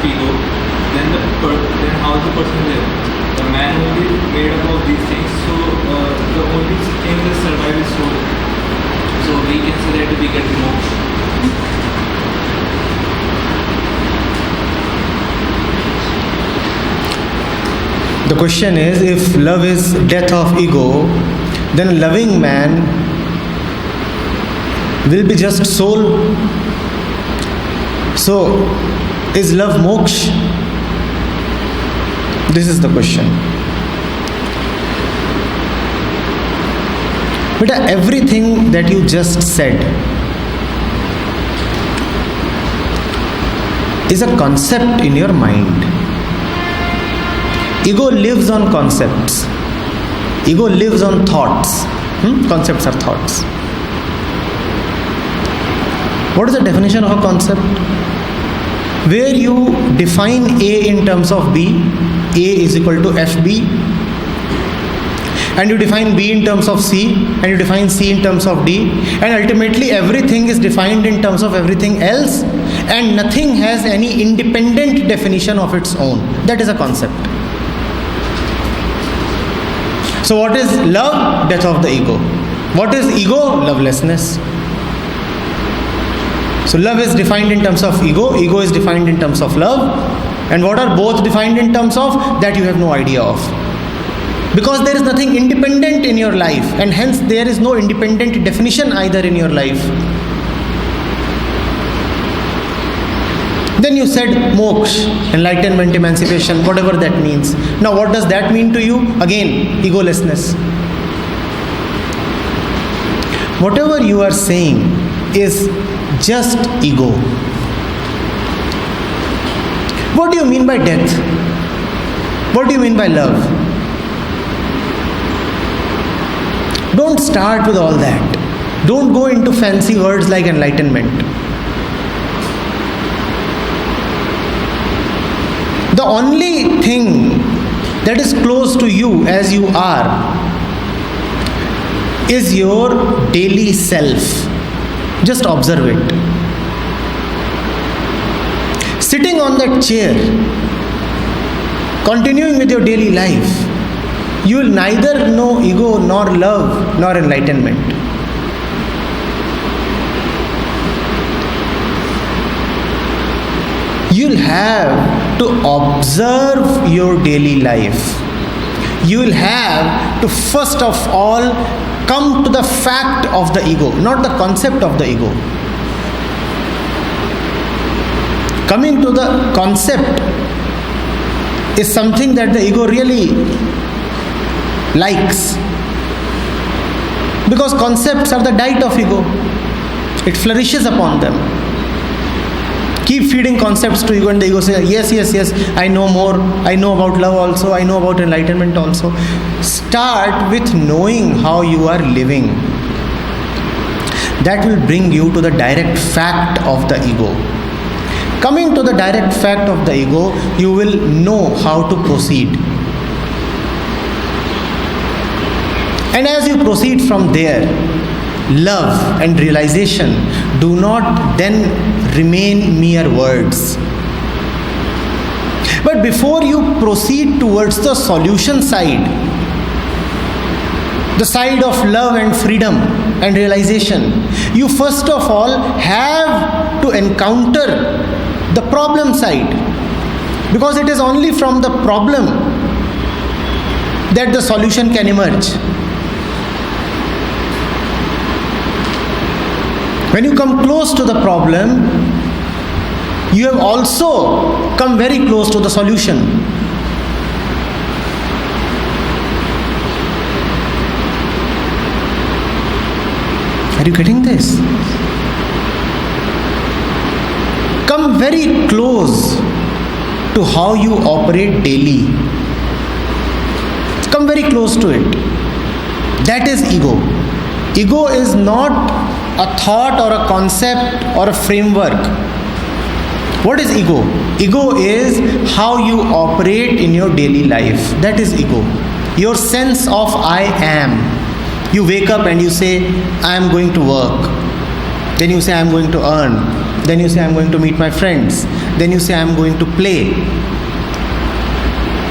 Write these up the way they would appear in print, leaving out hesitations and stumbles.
ego, then how the person live? The man only made up of these things, so the only thing is survival soul. So we can say that we get moksha. The question is, if love is death of ego, then a loving man will be just soul. So, is love moksha? This is the question. But everything that you just said is a concept in your mind. Ego lives on concepts. Ego lives on thoughts. Concepts are thoughts. What is the definition of a concept? Where you define A in terms of B, A is equal to FB, and you define B in terms of C, and you define C in terms of D, and ultimately everything is defined in terms of everything else, and nothing has any independent definition of its own. That is a concept. So what is love? Death of the ego. What is ego? Lovelessness. So love is defined in terms of ego, ego is defined in terms of love, and what are both defined in terms of? That you have no idea of. Because there is nothing independent in your life, and hence there is no independent definition either in your life. Then you said moksha, enlightenment, emancipation, whatever that means. Now what does that mean to you? Again, egolessness. Whatever you are saying is just ego. What do you mean by death? What do you mean by love? Don't start with all that. Don't go into fancy words like enlightenment. The only thing that is close to you as you are is your daily self. Just observe it. Sitting on that chair, continuing with your daily life, you will neither know ego nor love nor enlightenment. You'll have to observe your daily life. You will have to first of all come to the fact of the ego, not the concept of the ego. Coming to the concept is something that the ego really likes, because concepts are the diet of ego. It flourishes upon them. Keep feeding concepts to ego and the ego says, yes, I know more, I know about love also, I know about enlightenment also. Start with knowing how you are living. That will bring you to the direct fact of the ego. Coming to the direct fact of the ego, you will know how to proceed. And as you proceed from there, love and realization do not then remain mere words. But before you proceed towards the solution side, the side of love and freedom and realization, you first of all have to encounter the problem side, because it is only from the problem that the solution can emerge. When you come close to the problem, you have also come very close to the solution. Are you getting this? Come very close to how you operate daily. Come very close to it. That is ego. Ego is not a thought or a concept or a framework. What is ego? Ego is how you operate in your daily life. That is ego. Your sense of I am. You wake up and you say, I am going to work. Then you say, I am going to earn. Then you say, I am going to meet my friends. then you say, I am going to play.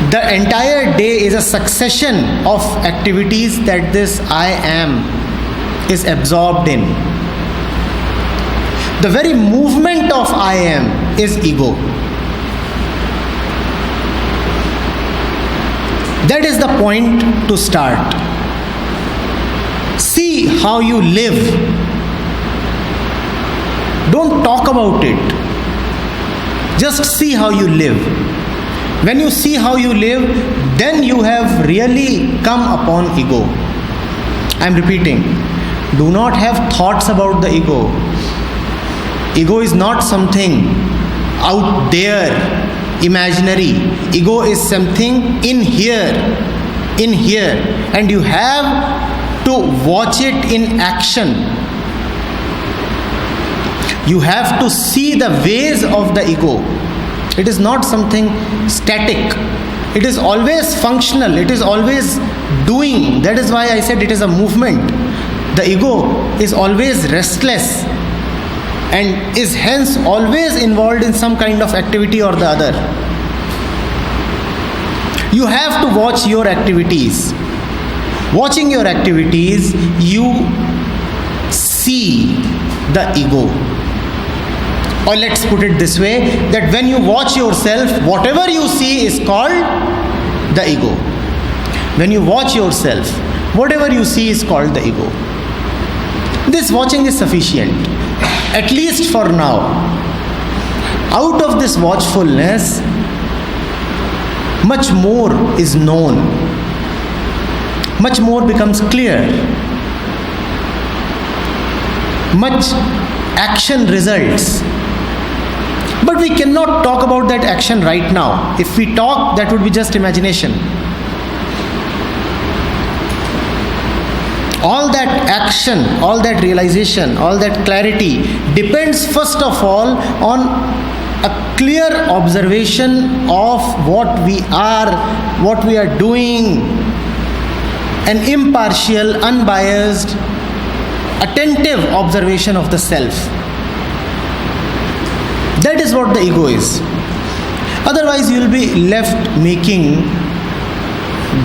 The entire day is a succession of activities that this I am is absorbed in. The very movement of I am is ego. That is the point to start. See how you live. Don't talk about it. Just see how you live. When you see how you live, then you have really come upon ego. I am repeating. Do not have thoughts about the ego. Ego is not something out there, imaginary. Ego is something in here, and you have to watch it in action. You have to see the ways of the ego. It is not something static. It is always functional. It is always doing. That is why I said it is a movement. The ego is always restless and is hence always involved in some kind of activity or the other. You have to watch your activities. Watching your activities, you see the ego. Or let's put it this way, that when you watch yourself, whatever you see is called the ego. When you watch yourself, whatever you see is called the ego. This watching is sufficient, at least for now. Out of this watchfulness, much more is known. Much more becomes clear. Much action results. But we cannot talk about that action right now. If we talk, that would be just imagination. All that action, all that realization, all that clarity depends first of all on a clear observation of what we are doing, an impartial, unbiased, attentive observation of the self. That is what the ego is. Otherwise, you will be left making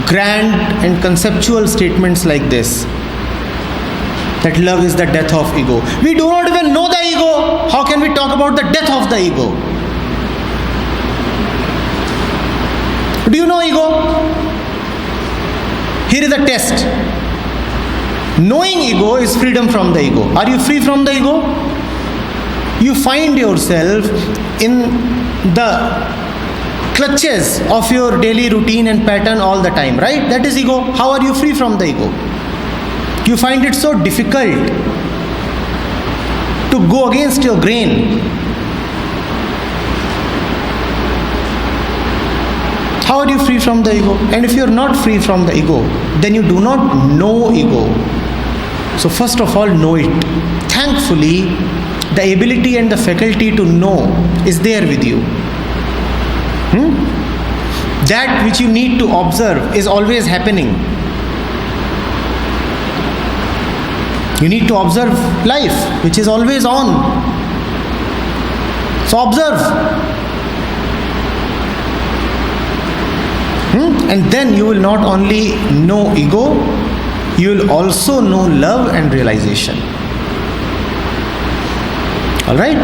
grand and conceptual statements like this, that love is the death of ego. We do not even know the ego. How can we talk about the death of the ego? Do you know ego? Here is a test. Knowing ego is freedom from the ego. Are you free from the ego? You find yourself in the clutches of your daily routine and pattern all the time, right? That is ego. How are you free from the ego? You find it so difficult to go against your grain. How are you free from the ego? And if you are not free from the ego, then you do not know ego. So first of all, know it. Thankfully, the ability and the faculty to know is there with you. That which you need to observe is always happening. You need to observe life, which is always on. So observe. And then you will not only know ego, you will also know love and realization. All right?